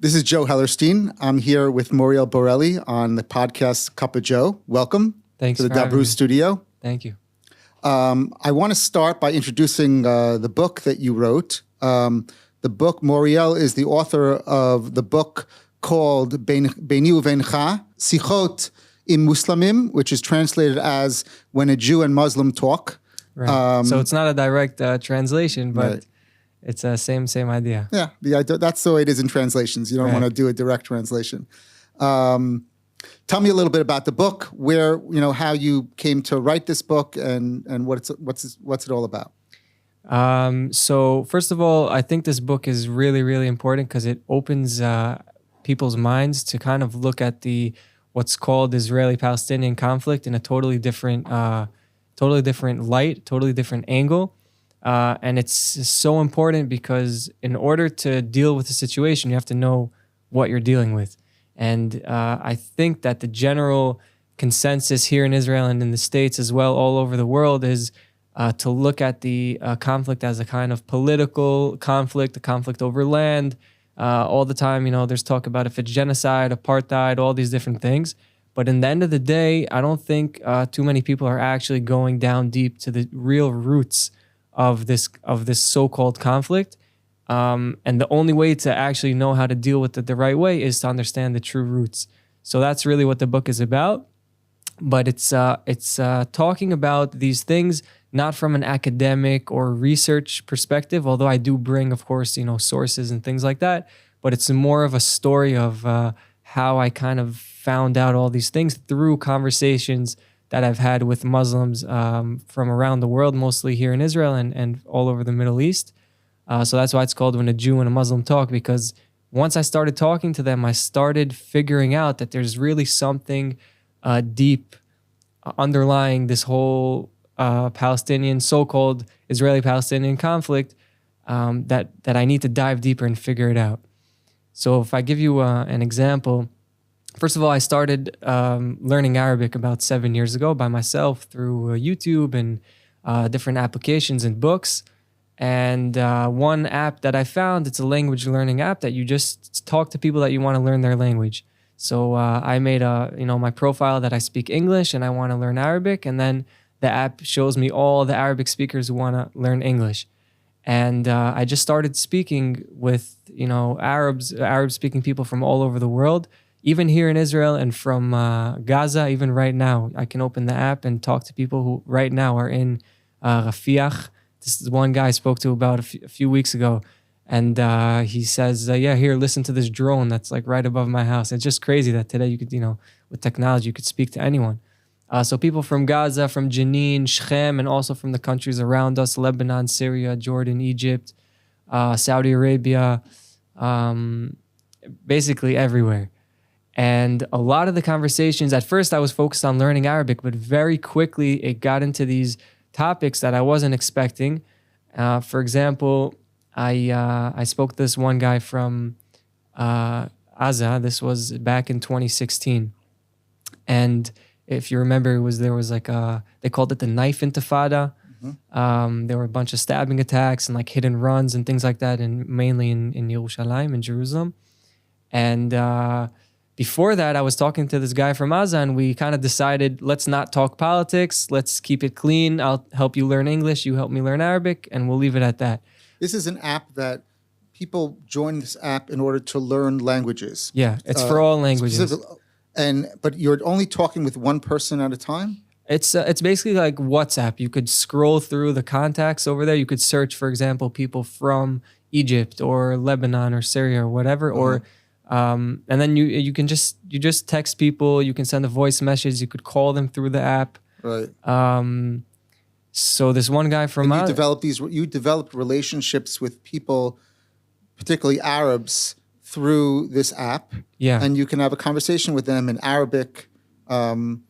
This is Joe Hellerstein. I'm here with Moriel Bareli on the podcast Cup of Joe. Welcome Thanks to the DABRU studio. Thank you. I want to start by introducing the book that you wrote. The book, Moriel is the author of the book called Beini Uvencha, Sichot im Muslimim, which is translated as When a Jew and Muslim Talk. Right. So it's not a direct translation, but right. It's the same idea. Yeah, that's the way it is in translations. You don't want to do a direct translation. Tell me a little bit about the book, where, how you came to write this book and what's it all about. So first of all, I think this book is really, really important because it opens people's minds to kind of look at what's called Israeli-Palestinian conflict in a totally different light, totally different angle. And it's so important because in order to deal with the situation, you have to know what you're dealing with. And I think that the general consensus here in Israel and in the States as well, all over the world, is to look at the conflict as a kind of political conflict, a conflict over land. All the time, there's talk about if it's genocide, apartheid, all these different things. But in the end of the day, I don't think too many people are actually going down deep to the real roots of this so-called conflict. And the only way to actually know how to deal with it the right way is to understand the true roots. So that's really what the book is about. But it's talking about these things not from an academic or research perspective, although I do bring, of course, sources and things like that. But it's more of a story of how I kind of found out all these things through conversations that I've had with Muslims from around the world, mostly here in Israel and all over the Middle East. So that's why it's called When a Jew and a Muslim Talk, because once I started talking to them, I started figuring out that there's really something deep underlying this whole Palestinian, so-called Israeli-Palestinian conflict that I need to dive deeper and figure it out. So if I give you an example, first of all, I started learning Arabic about 7 years ago by myself through YouTube and different applications and books. And one app that I found, it's a language learning app that you just talk to people that you want to learn their language. So I made my profile that I speak English and I want to learn Arabic, and then the app shows me all the Arabic speakers who want to learn English. And I just started speaking with Arab-speaking people from all over the world, even here in Israel and from Gaza. Even right now, I can open the app and talk to people who right now are in Rafiah. This is one guy I spoke to about a few weeks ago. And he says, here, listen to this drone that's like right above my house. It's just crazy that today you could, with technology, you could speak to anyone. So people from Gaza, from Jenin, Shechem, and also from the countries around us, Lebanon, Syria, Jordan, Egypt, Saudi Arabia, basically everywhere. And a lot of the conversations, at first I was focused on learning Arabic, but very quickly it got into these topics that I wasn't expecting. For example, I spoke to this one guy from Gaza. This was back in 2016. And if you remember, there was they called it the knife intifada. Mm-hmm. There were a bunch of stabbing attacks and like hit and runs and things like that, and mainly in Yerushalayim, in Jerusalem. And before that, I was talking to this guy from Gaza, and we kind of decided, let's not talk politics. Let's keep it clean. I'll help you learn English. You help me learn Arabic, and we'll leave it at that. This is an app that people join this app in order to learn languages. Yeah, it's for all languages. But you're only talking with one person at a time? It's basically like WhatsApp. You could scroll through the contacts over there. You could search, for example, people from Egypt or Lebanon or Syria or whatever, or and then you just text people. You can send a voice message. You could call them through the app. Right. So this one guy from you developed relationships with people, particularly Arabs, through this app. Yeah. And you can have a conversation with them in Arabic. I'm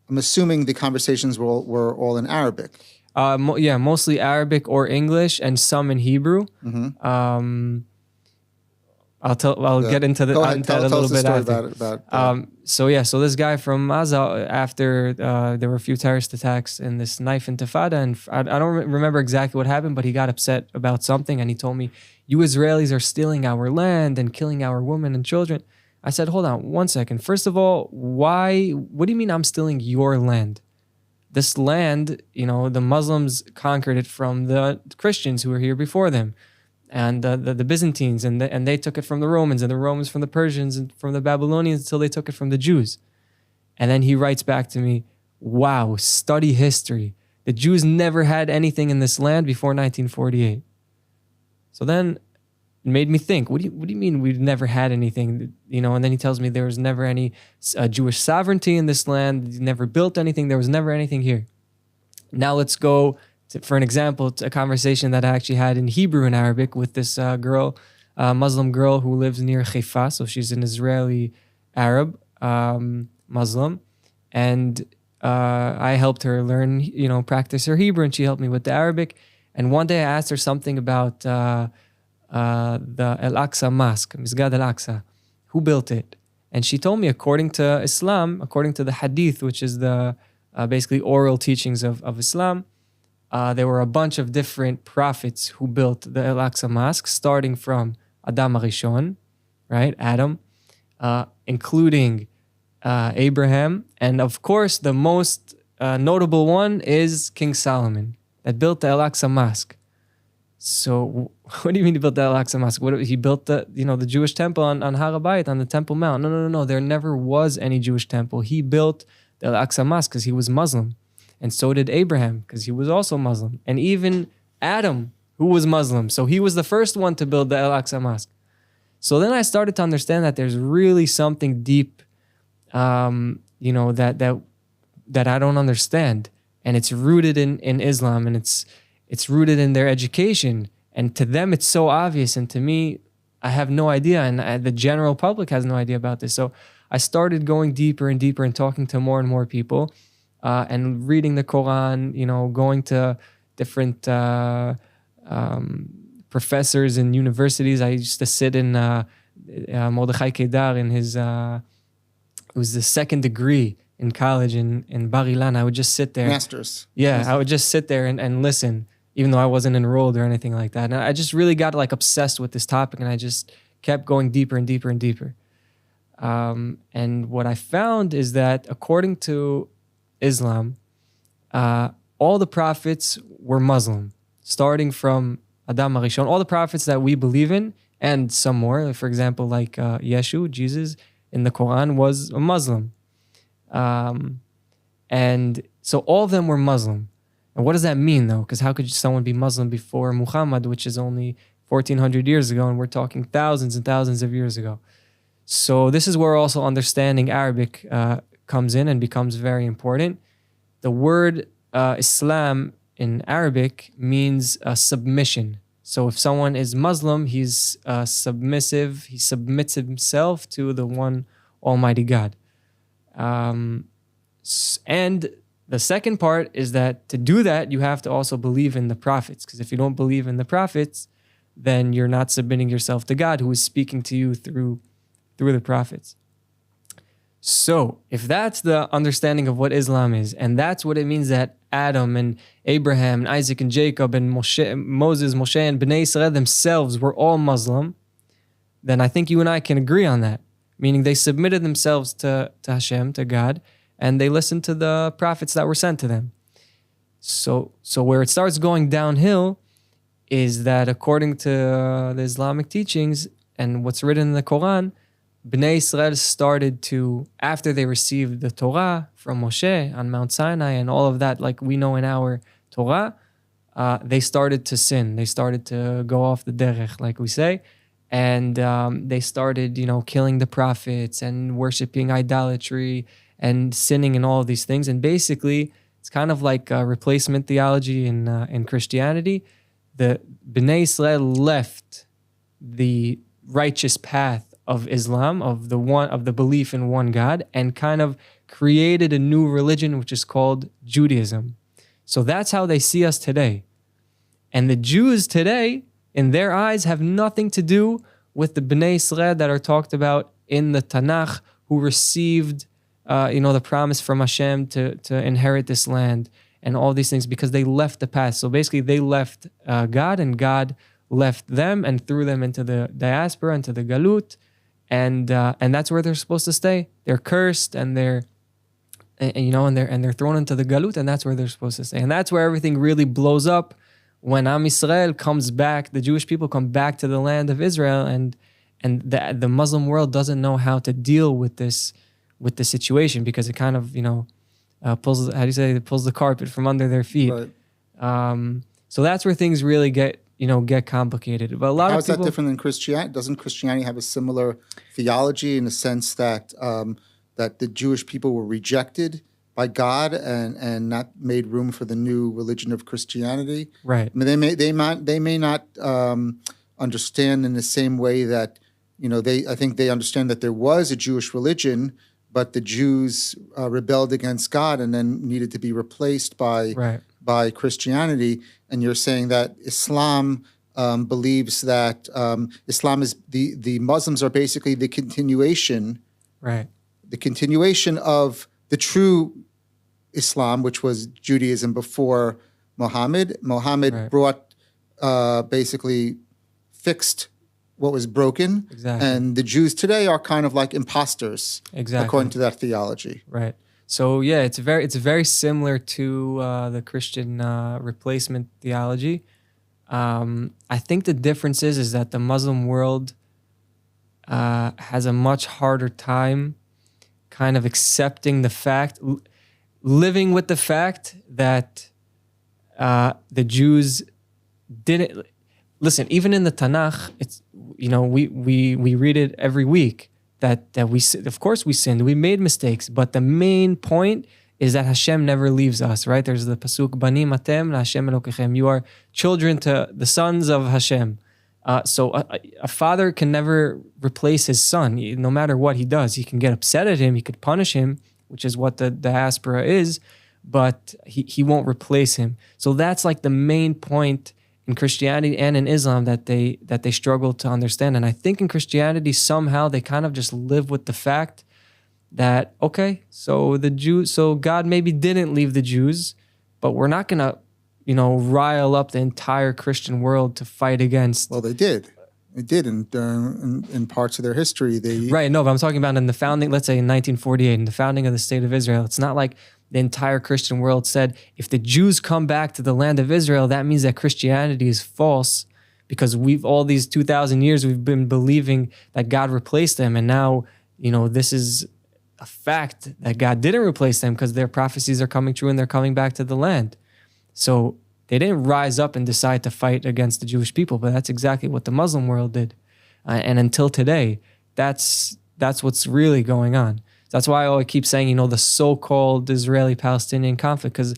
assuming the conversations were all in Arabic. Mostly Arabic or English, and some in Hebrew. Mm-hmm. I'll get into that a little bit after. About So this guy from Gaza, after there were a few terrorist attacks and this knife intifada, and I don't remember exactly what happened, but he got upset about something, and he told me, "You Israelis are stealing our land and killing our women and children." I said, "Hold on one second. First of all, what do you mean I'm stealing your land? This land, the Muslims conquered it from the Christians who were here before them, and the Byzantines, and they took it from the Romans, and the Romans from the Persians, and from the Babylonians, until they took it from the Jews." And then he writes back to me, "Wow, study history. The Jews never had anything in this land before 1948. So then it made me think, what do you mean we've never had anything? And then he tells me there was never any Jewish sovereignty in this land. Never built anything. There was never anything here. Now let's go for an example, to a conversation that I actually had in Hebrew and Arabic with this girl, Muslim girl who lives near Haifa. So she's an Israeli Arab Muslim. And I helped her learn, practice her Hebrew, and she helped me with the Arabic. And one day I asked her something about the Al-Aqsa Mosque, Misgad Al-Aqsa. Who built it? And she told me, according to Islam, according to the Hadith, which is the basically oral teachings of Islam, there were a bunch of different prophets who built the Al-Aqsa Mosque, starting from Adam Arishon, right, Adam, including Abraham. And of course, the most notable one is King Solomon, that built the Al-Aqsa Mosque. So what do you mean he built the Al-Aqsa Mosque? He built the Jewish temple on Har HaBayit, on the Temple Mount. No. There never was any Jewish temple. He built the Al-Aqsa Mosque because he was Muslim. And so did Abraham, because he was also Muslim. And even Adam, who was Muslim. So he was the first one to build the Al-Aqsa Mosque. So then I started to understand that there's really something deep, that I don't understand. And it's rooted in Islam, and it's rooted in their education. And to them, it's so obvious. And to me, I have no idea. And the general public has no idea about this. So I started going deeper and deeper and talking to more and more people. And reading the Quran, going to different professors in universities. I used to sit in Mordechai Kedar in his, it was the second degree in college in Bar Ilan. I would just sit there. Masters. Yeah, I would just sit there and listen, even though I wasn't enrolled or anything like that. And I just really got obsessed with this topic, and I just kept going deeper and deeper and deeper. And what I found is that according to Islam, all the prophets were Muslim, starting from Adam Arishon. All the prophets that we believe in, and some more, for example, like Yeshu, Jesus, in the Quran was a Muslim. And so all of them were Muslim. And what does that mean, though? Because how could someone be Muslim before Muhammad, which is only 1,400 years ago, and we're talking thousands and thousands of years ago? So this is where also understanding Arabic comes in and becomes very important. The word Islam in Arabic means submission. So if someone is Muslim, he's submissive. He submits himself to the one Almighty God. And the second part is that to do that, you have to also believe in the prophets. Because if you don't believe in the prophets, then you're not submitting yourself to God, who is speaking to you through the prophets. So if that's the understanding of what Islam is, and that's what it means that Adam and Abraham and Isaac and Jacob and Moses, Moshe and Bnei Israel themselves were all Muslim, then I think you and I can agree on that. Meaning they submitted themselves to Hashem, to God, and they listened to the prophets that were sent to them. So where it starts going downhill is that according to the Islamic teachings and what's written in the Quran, Bnei Israel started to, after they received the Torah from Moshe on Mount Sinai and all of that, like we know in our Torah, they started to sin. They started to go off the derech, like we say. And they started, killing the prophets and worshiping idolatry and sinning and all of these things. And basically, it's kind of like a replacement theology in Christianity. The Bnei Israel left the righteous path of Islam, of the belief in one God, and kind of created a new religion, which is called Judaism. So that's how they see us today. And the Jews today, in their eyes, have nothing to do with the Bnei Israel that are talked about in the Tanakh, who received, the promise from Hashem to inherit this land and all these things because they left the path. So basically they left God, and God left them and threw them into the diaspora, into the galut, and that's where they're supposed to stay. They're cursed, and they're thrown into the galut, and that's where they're supposed to stay. And that's where everything really blows up when Am Yisrael comes back, the Jewish people come back to the land of Israel, and the Muslim world doesn't know how to deal with this situation because it kind of pulls the carpet from under their feet. Right. So that's where things really get complicated. But how is that different than Christianity? Doesn't Christianity have a similar theology in the sense that that the Jewish people were rejected by God and not made room for the new religion of Christianity? Right. I mean, they may not understand in the same way that I think they understand that there was a Jewish religion, but the Jews rebelled against God and then needed to be replaced by Christianity. And you're saying that Islam believes that Islam is the Muslims are basically the continuation, right? The continuation of the true Islam, which was Judaism before Muhammad. Muhammad brought basically fixed what was broken. Exactly. And the Jews today are kind of like imposters, according to that theology. Right. So yeah, it's very similar to the Christian replacement theology. I think the difference is that the Muslim world has a much harder time kind of accepting the fact, living with the fact that the Jews didn't listen. Even in the Tanakh, it's we read it every week that we, of course we sinned, we made mistakes, but the main point is that Hashem never leaves us, right? There's the pasuk, Banim atem laHashem Elokechem. You are children to the sons of Hashem. So a father can never replace his son, no matter what he does. He can get upset at him, he could punish him, which is what the diaspora is, but he won't replace him. So that's like the main point in Christianity and in Islam that they struggle to understand. And I think in Christianity, somehow they kind of just live with the fact that, okay, so God maybe didn't leave the Jews, but we're not going to, rile up the entire Christian world to fight against. Well, they did. They did in parts of their history. Right, no, but I'm talking about in the founding, let's say in 1948, in the founding of the state of Israel. It's not like the entire Christian world said, if the Jews come back to the land of Israel, that means that Christianity is false because all these 2,000 years we've been believing that God replaced them. And now, this is a fact that God didn't replace them because their prophecies are coming true and they're coming back to the land. So they didn't rise up and decide to fight against the Jewish people, but that's exactly what the Muslim world did. And until today, that's what's really going on. That's why I keep saying, the so-called Israeli-Palestinian conflict, because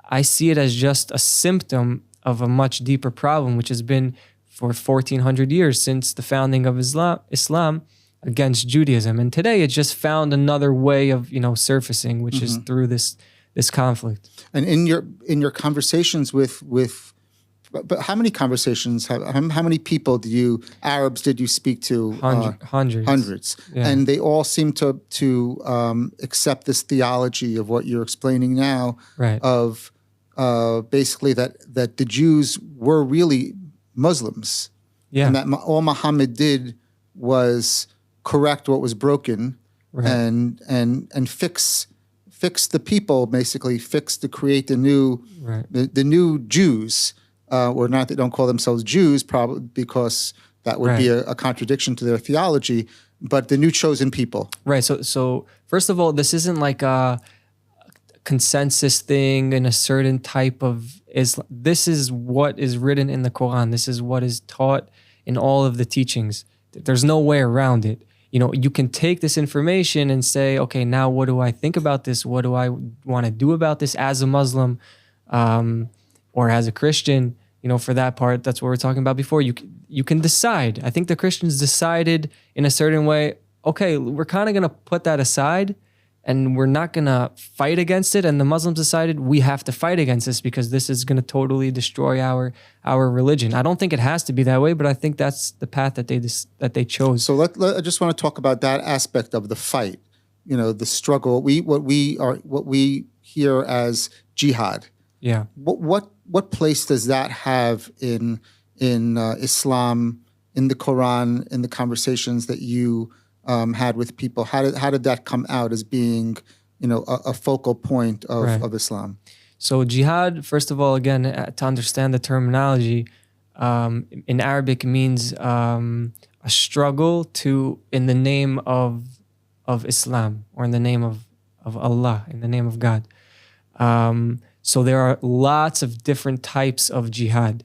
I see it as just a symptom of a much deeper problem, which has been for 1,400 years since the founding of Islam against Judaism. And today it just found another way of, surfacing, which is through this conflict. And in your conversations but how many conversations, how many people Arabs did you speak to? Hundreds. Yeah. And they all seem to accept this theology of what you're explaining now, right? Of basically that the Jews were really Muslims. Yeah. And that all Muhammad did was correct what was broken, right, and fix the people, basically to create the new, right, the new Jews. Or not, they don't call themselves Jews, probably because that would be a contradiction to their theology, but the new chosen people. Right. So first of all, this isn't like a consensus thing in a certain type of Islam. This is what is written in the Quran. This is what is taught in all of the teachings. There's no way around it. You can take this information and say, okay, now what do I think about this? What do I want to do about this as a Muslim? Or as a Christian, for that part, that's what we're talking about before. You can decide. I think the Christians decided in a certain way, okay, we're kind of going to put that aside and we're not going to fight against it. And the Muslims decided we have to fight against this because this is going to totally destroy our religion. I don't think it has to be that way, but I think that's the path that they chose. So I just want to talk about that aspect of the fight, the struggle. What we hear as jihad. Yeah. What place does that have in Islam, in the Quran, in the conversations that you had with people? How did that come out as being, a focal point of Islam? So jihad, first of all, again, to understand the terminology, in Arabic means a struggle in the name of Islam, or in the name of Allah, in the name of God. So there are lots of different types of jihad.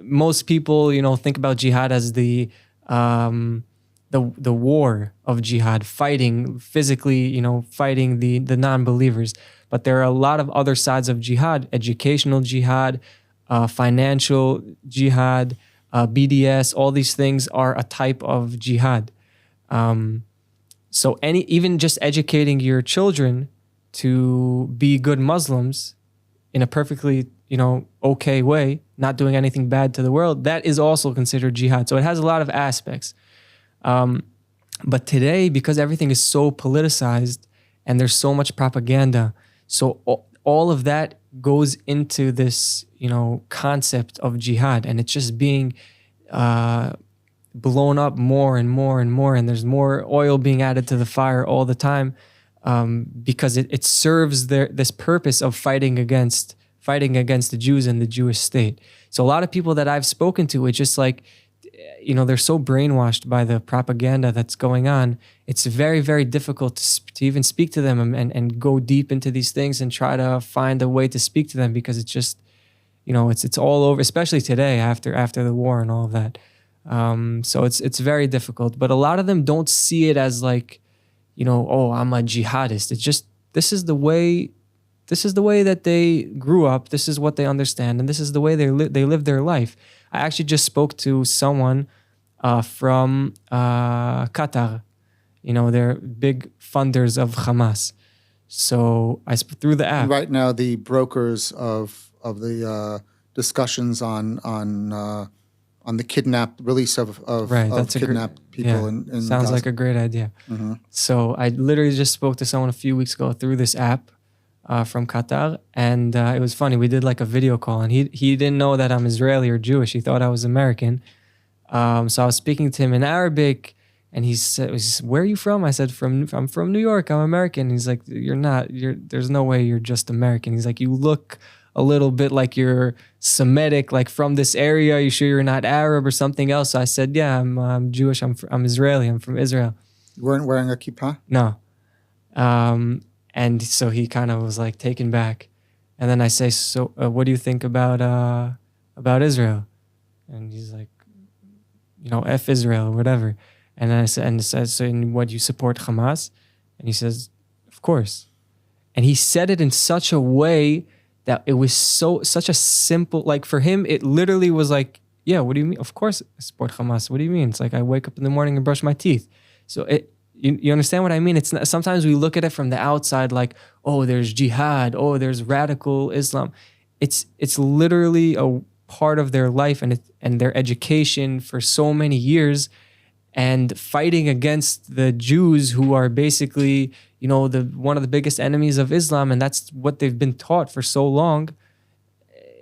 Most people, think about jihad as the war of jihad, fighting physically, fighting the non-believers. But there are a lot of other sides of jihad: educational jihad, financial jihad, BDS. All these things are a type of jihad. So even just educating your children to be good Muslims in a perfectly, okay way, not doing anything bad to the world, that is also considered jihad. So it has a lot of aspects. But today, because everything is so politicized and there's so much propaganda, so all of that goes into this, concept of jihad, and it's just being blown up more and more and more, and there's more oil being added to the fire all the time, because it serves this purpose of fighting against the Jews and the Jewish state. So a lot of people that I've spoken to, it's just like, they're so brainwashed by the propaganda that's going on. It's very, very difficult to even speak to them and go deep into these things and try to find a way to speak to them, because it's just, it's all over, especially today after the war and all of that. So it's very difficult. But a lot of them don't see it as like, oh, I'm a jihadist. It's just, this is the way that they grew up. This is what they understand, and this is the way they live their life. I actually just spoke to someone from Qatar. They're big funders of Hamas. So through the app. Right now, the brokers of the discussions on the release of kidnapped people in sounds Gaza. Like a great idea. Mm-hmm. So I literally just spoke to someone a few weeks ago through this app from Qatar, and it was funny. We did like a video call, and he didn't know that I'm Israeli or Jewish. He thought I was American. So I was speaking to him in Arabic, and he said, "Where are you from?" I said, "I'm from New York. I'm American." He's like, "You're not. There's no way you're just American." He's like, "You look a little bit like you're Semitic, like from this area. You sure you're not Arab or something else?" So I said, "Yeah, I'm Jewish. I'm Israeli. I'm from Israel." You weren't wearing a kippah? No. And so he kind of was like taken back. And then I say, "So what do you think about Israel?" And he's like, F Israel or whatever. And then I said, "So what, you support Hamas?" And he says, "Of course." And he said it in such a way that it was such a simple, like for him, it literally was like, "Yeah, what do you mean? Of course I support Hamas. What do you mean? It's like I wake up in the morning and brush my teeth." So you understand what I mean? It's not, sometimes we look at it from the outside like, oh, there's jihad, oh, there's radical Islam. It's literally a part of their life and their education for so many years, and fighting against the Jews, who are basically, one of the biggest enemies of Islam, and that's what they've been taught for so long.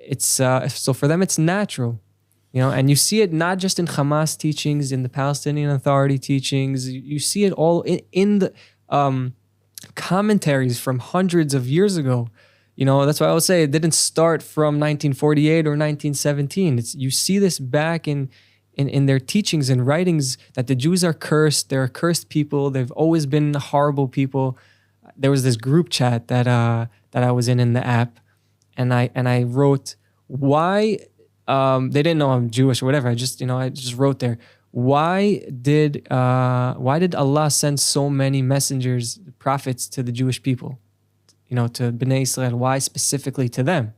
It's so for them it's natural. And you see it not just in Hamas teachings, in the Palestinian Authority teachings. You see it all in the commentaries from hundreds of years ago. That's why I would say it didn't start from 1948 or 1917. You see this back in their teachings and writings, that the Jews are cursed. They're a cursed people. They've always been horrible people. There was this group chat that I was in the app, and I wrote, why. They didn't know I'm Jewish or whatever. I just wrote there, why did Allah send so many messengers, prophets to the Jewish people, to Bnei Israel? Why specifically to them?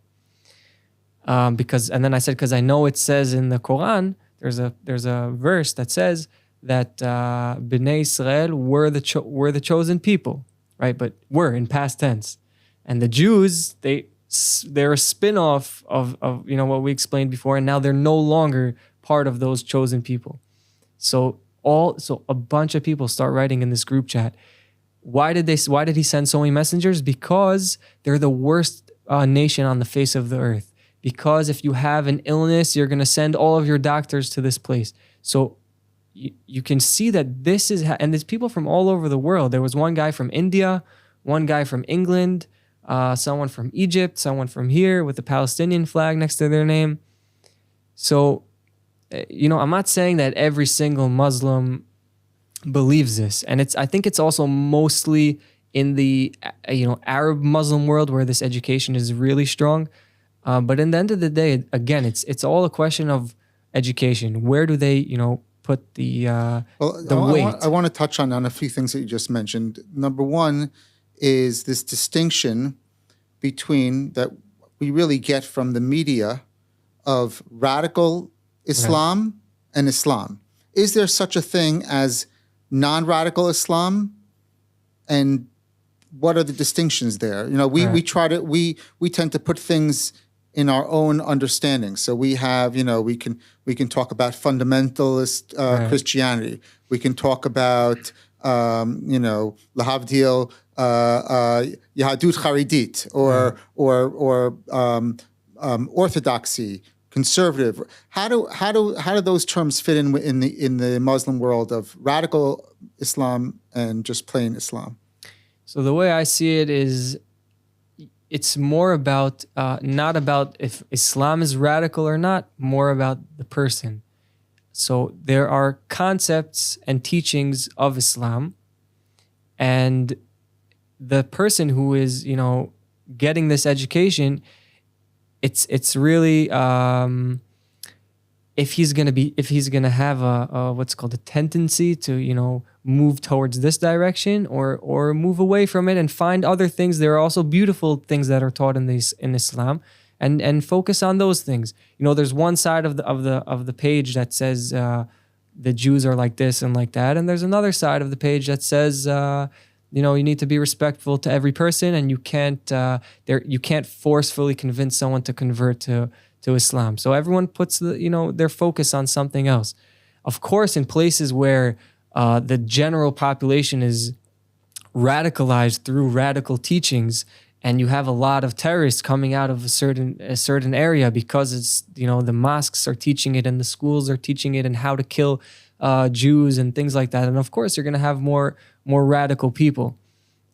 And then I said, because I know it says in the Quran, there's a verse that says that Bnei Israel were the chosen people. right? But were in past tense. And the Jews, they're a spin-off of what we explained before, and now they're no longer part of those chosen people. So a bunch of people start writing in this group chat. Why did he send so many messengers? Because they're the worst nation on the face of the earth. Because if you have an illness, you're going to send all of your doctors to this place. So you can see that this is, and there's people from all over the world. There was one guy from India, one guy from England, someone from Egypt, someone from here with the Palestinian flag next to their name. So, I'm not saying that every single Muslim believes this. And I think it's also mostly in the, Arab Muslim world where this education is really strong. But in the end of the day, again, it's all a question of education. Where do they, put the weight? I want to touch on a few things that you just mentioned. Number one is this distinction between that we really get from the media of radical Islam and Islam. Is there such a thing as non-radical Islam? And what are the distinctions there? We tend to put things in our own understanding. So we have, we can talk about fundamentalist Christianity. We can talk about, lahavdil, Yahadut Haridit, or orthodoxy, conservative. How do those terms fit in the Muslim world of radical Islam and just plain Islam? So the way I see it is, it's more about, not about if Islam is radical or not, more about the person. So there are concepts and teachings of Islam, and the person who is, getting this education, it's really, if he's gonna have a what's called a tendency to, move towards this direction or move away from it and find other things. There are also beautiful things that are taught in Islam, and focus on those things. There's one side of the page that says the Jews are like this and like that, and there's another side of the page that says you need to be respectful to every person, and you can't forcefully convince someone to convert to Islam. So everyone puts their focus on something else. Of course, in places where the general population is radicalized through radical teachings, and you have a lot of terrorists coming out of a certain area because it's the mosques are teaching it and the schools are teaching it and how to kill Jews and things like that. And of course, you're going to have more radical people.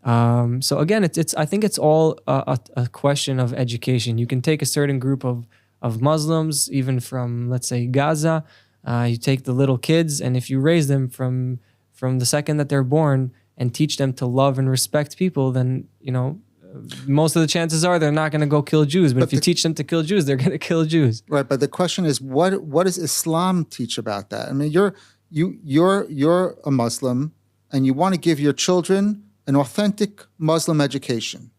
So again, I think it's all a question of education. You can take a certain group of Muslims, even from, let's say, Gaza. You take the little kids, and if you raise them from the second that they're born and teach them to love and respect people, then most of the chances are they're not going to go kill Jews. But if you teach them to kill Jews, they're going to kill Jews. Right. But the question is, what does Islam teach about that? I mean, you're a Muslim, and you want to give your children an authentic Muslim education.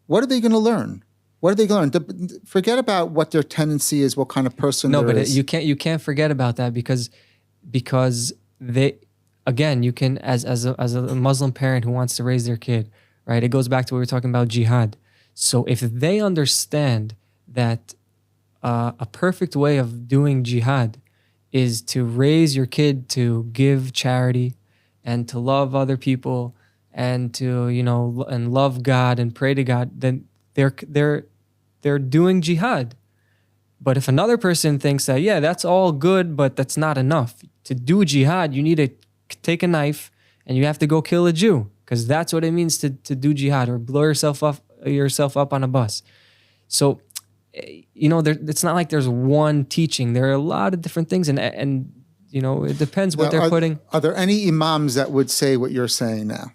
What are they going to learn? What are they going to learn? Forget about what their tendency is, what kind of person they're is. You can't forget about that because they, again, you can as a Muslim parent who wants to raise their kid, right? It goes back to what we were talking about, jihad. So if they understand that a perfect way of doing jihad is to raise your kid to give charity and to love other people and to and love God and pray to God, then they're doing jihad. But if another person thinks that, that's all good, but that's not enough. To do jihad, you need to take a knife and you have to go kill a Jew, because that's what it means to do jihad, or blow yourself up on a bus. So, it's not like there's one teaching. There are a lot of different things, and it depends what they're putting. Are there any imams that would say what you're saying now,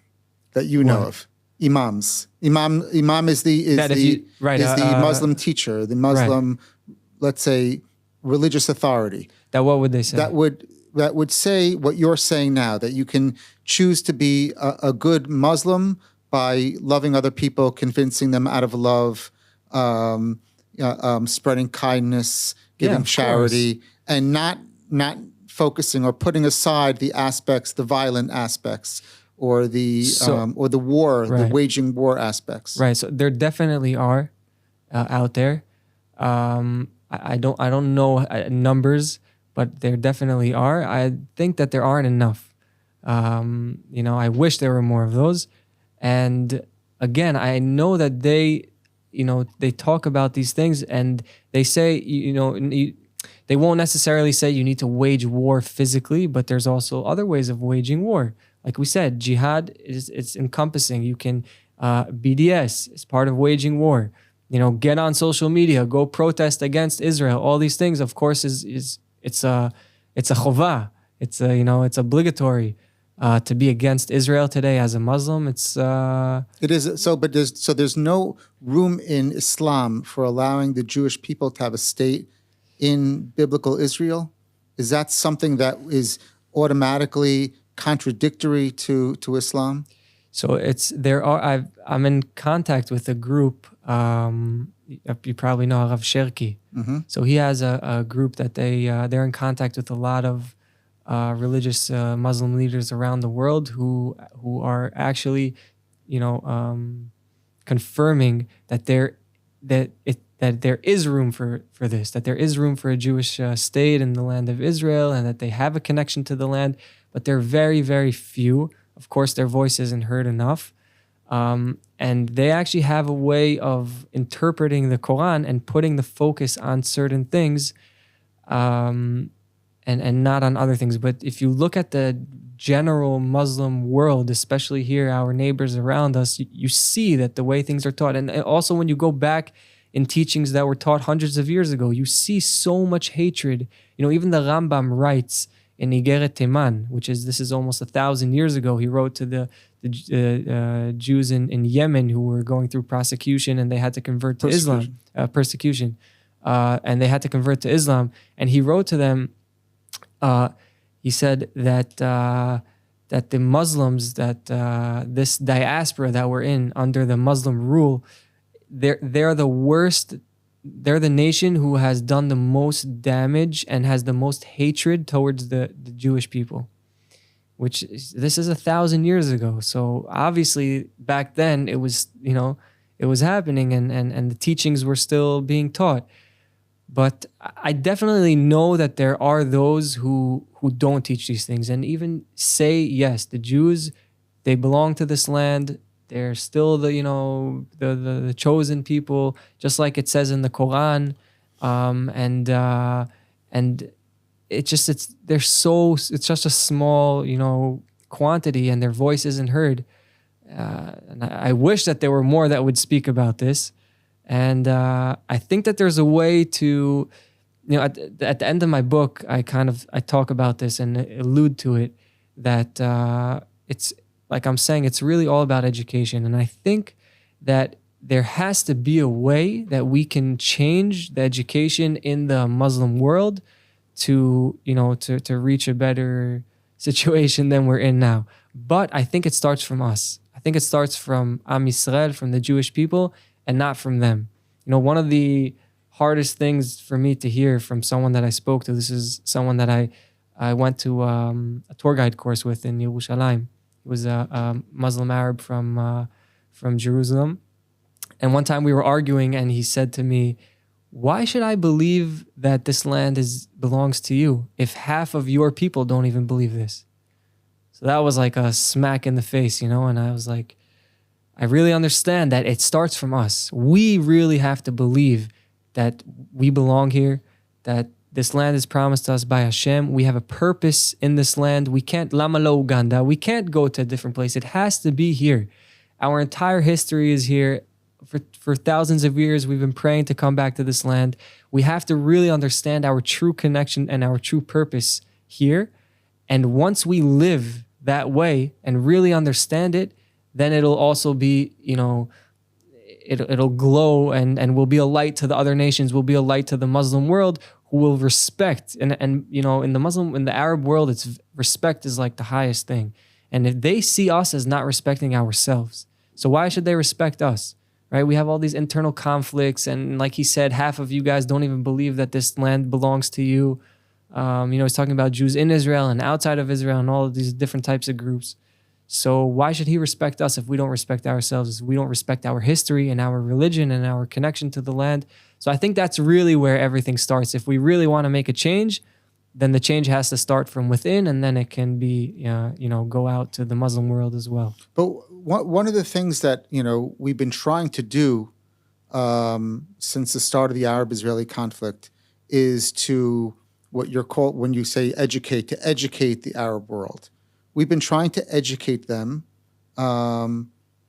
that you know of? Imams. Imam is the Muslim teacher, the Muslim, let's say, religious authority. That what would they say? That would say what you're saying now, that you can choose to be a good Muslim by loving other people, convincing them out of love, spreading kindness, giving charity, and not focusing or putting aside the violent aspects, or the war, right. the waging war aspects. Right. So there definitely are out there. I don't know numbers, but there definitely are. I think that there aren't enough. I wish there were more of those. And again, I know that they talk about these things and they say, they won't necessarily say you need to wage war physically, but there's also other ways of waging war. Like we said, jihad it's encompassing. You can BDS is part of waging war. Get on social media, go protest against Israel. All these things, of course, it's a chova. It's obligatory to be against Israel today as a Muslim. It is so, but there's no room in Islam for allowing the Jewish people to have a state in biblical Israel. Is that something that is automatically contradictory to Islam? So I'm in contact with a group. You probably know Rav Sherki. Mm-hmm. So he has a group that they're in contact with a lot of religious Muslim leaders around the world who are actually, confirming that there is room for this, that there is room for a Jewish state in the land of Israel, and that they have a connection to the land, but they're very, very few. Of course, their voice isn't heard enough. And they actually have a way of interpreting the Quran and putting the focus on certain things and not on other things. But if you look at the general Muslim world, especially here, our neighbors around us, you see that the way things are taught. And also when you go back in teachings that were taught hundreds of years ago, you see so much hatred. Even the Rambam writes in Igeret Teman, this is almost 1,000 years ago, he wrote to the Jews in Yemen who were going through prosecution and they had to convert to Islam. Persecution. And they had to convert to Islam. And he wrote to them, he said that the Muslims, that this diaspora that we're in under the Muslim rule, they're the worst. They're the nation who has done the most damage and has the most hatred towards the Jewish people, which this is 1,000 years ago. So obviously back then it was happening and the teachings were still being taught. But I definitely know that there are those who don't teach these things and even say, yes, the Jews, they belong to this land. They're still the chosen people, just like it says in the Quran, and it's just a small quantity, and their voice isn't heard. And I wish that there were more that would speak about this, and I think that there's a way to, at the end of my book, I talk about this and allude to it that it's. Like I'm saying, it's really all about education. And I think that there has to be a way that we can change the education in the Muslim world to reach a better situation than we're in now. But I think it starts from us. I think it starts from Am Yisrael, from the Jewish people, and not from them. One of the hardest things for me to hear from someone that I spoke to, this is someone that I went to a tour guide course with in Yerushalayim. He was a Muslim Arab from Jerusalem. And one time we were arguing and he said to me, why should I believe that this land belongs to you if half of your people don't even believe this? So that was like a smack in the face, and I was like, I really understand that it starts from us. We really have to believe that we belong here, that this land is promised to us by Hashem. We have a purpose in this land. We can't, Lama lo Uganda, we can't go to a different place. It has to be here. Our entire history is here. For thousands of years, we've been praying to come back to this land. We have to really understand our true connection and our true purpose here. And once we live that way and really understand it, then it'll also be, it'll glow and will be a light to the other nations, will be a light to the Muslim world, who will respect. And in the Arab world, respect is like the highest thing. And if they see us as not respecting ourselves, so why should they respect us? Right? We have all these internal conflicts. And like he said, half of you guys don't even believe that this land belongs to you. He's talking about Jews in Israel and outside of Israel and all of these different types of groups. So why should he respect us if we don't respect ourselves, if we don't respect our history and our religion and our connection to the land? So I think that's really where everything starts. If we really want to make a change, then the change has to start from within, and then it can be, go out to the Muslim world as well. But one of the things that, we've been trying to do since the start of the Arab-Israeli conflict is to, what you're called, when you say educate, to educate the Arab world. We've been trying to educate them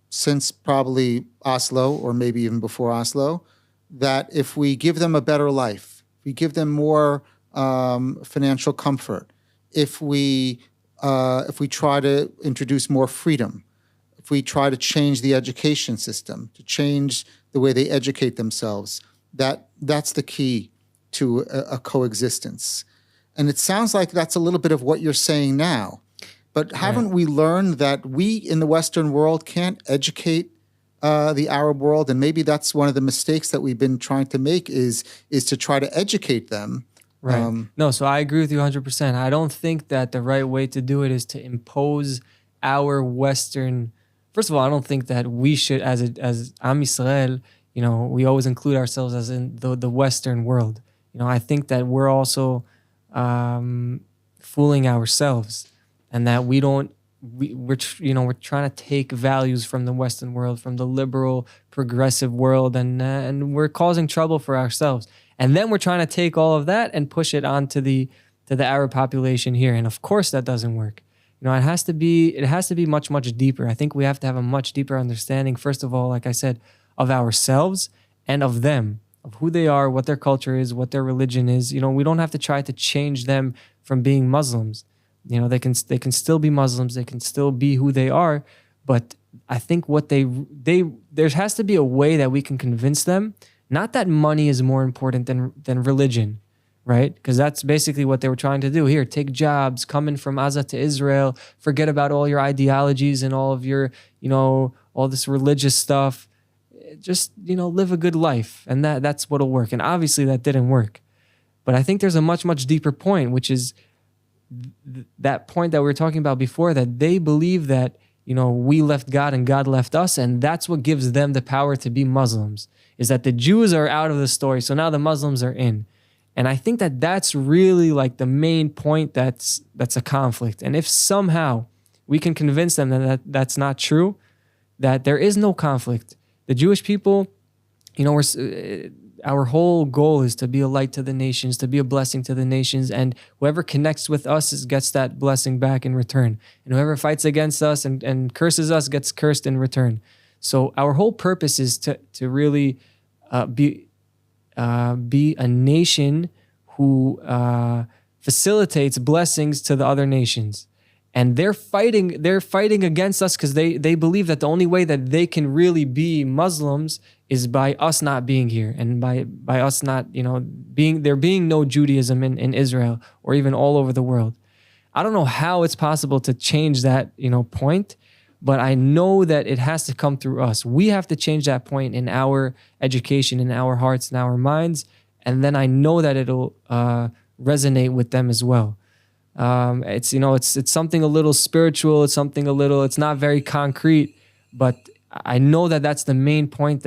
since probably Oslo, or maybe even before Oslo, that if we give them a better life, we give them more financial comfort, if we try to introduce more freedom, if we try to change the education system, to change the way they educate themselves, that's the key to a coexistence. And it sounds like that's a little bit of what you're saying now. But haven't we learned that we in the Western world can't educate the Arab world? And maybe that's one of the mistakes that we've been trying to make is to try to educate them. Right. No, so I agree with you 100%. I don't think that the right way to do it is to impose our Western. First of all, I don't think that we should, as Am Yisrael, we always include ourselves as in the Western world. I think that we're also fooling ourselves, and that we're trying to take values from the Western world, from the liberal, progressive world, and we're causing trouble for ourselves. And then we're trying to take all of that and push it onto the Arab population here. And of course that doesn't work. It has to be much, much deeper. I think we have to have a much deeper understanding, first of all, like I said, of ourselves and of them, of who they are, what their culture is, what their religion is. We don't have to try to change them from being Muslims. They can still be Muslims, they can still be who they are, but I think there has to be a way that we can convince them, not that money is more important than religion, right? Because that's basically what they were trying to do. Here, take jobs, come in from Gaza to Israel, forget about all your ideologies and all of your, all this religious stuff. Just, live a good life, and that's what'll work. And obviously that didn't work. But I think there's a much, much deeper point, which is that point that we were talking about before, that they believe that, we left God and God left us, and that's what gives them the power to be Muslims, is that the Jews are out of the story, so now the Muslims are in. And I think that that's really like the main point that's a conflict. And if somehow we can convince them that that's not true, that there is no conflict, the Jewish people, our whole goal is to be a light to the nations, to be a blessing to the nations, and whoever connects with us gets that blessing back in return. And whoever fights against us and curses us gets cursed in return. So our whole purpose is to really be a nation who facilitates blessings to the other nations. And they're fighting against us because they believe that the only way that they can really be Muslims is by us not being here, and by us not, there being no Judaism in Israel or even all over the world. I don't know how it's possible to change that, point, but I know that it has to come through us. We have to change that point in our education, in our hearts, in our minds, and then I know that it'll resonate with them as well. It's something a little spiritual. It's not very concrete, but I know that that's the main point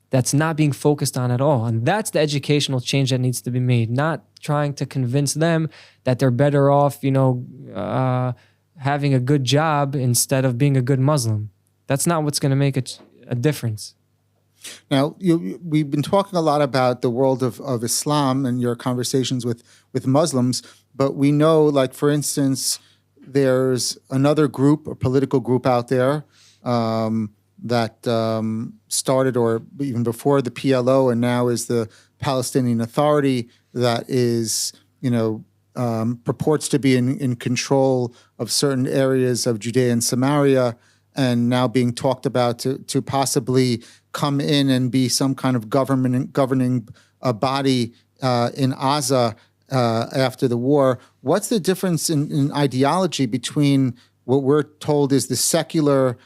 that's not being focused on at all. And that's the educational change that needs to be made, not trying to convince them that they're better off, having a good job instead of being a good Muslim. That's not what's going to make a difference. Now, we've been talking a lot about the world of Islam and your conversations with Muslims, but we know, like, for instance, there's another group, a political group out there that started, or even before the PLO, and now is the Palestinian Authority, that is, purports to be in control of certain areas of Judea and Samaria, and now being talked about to possibly come in and be some kind of governing body in Gaza after the war. What's the difference in ideology between what we're told is the secular,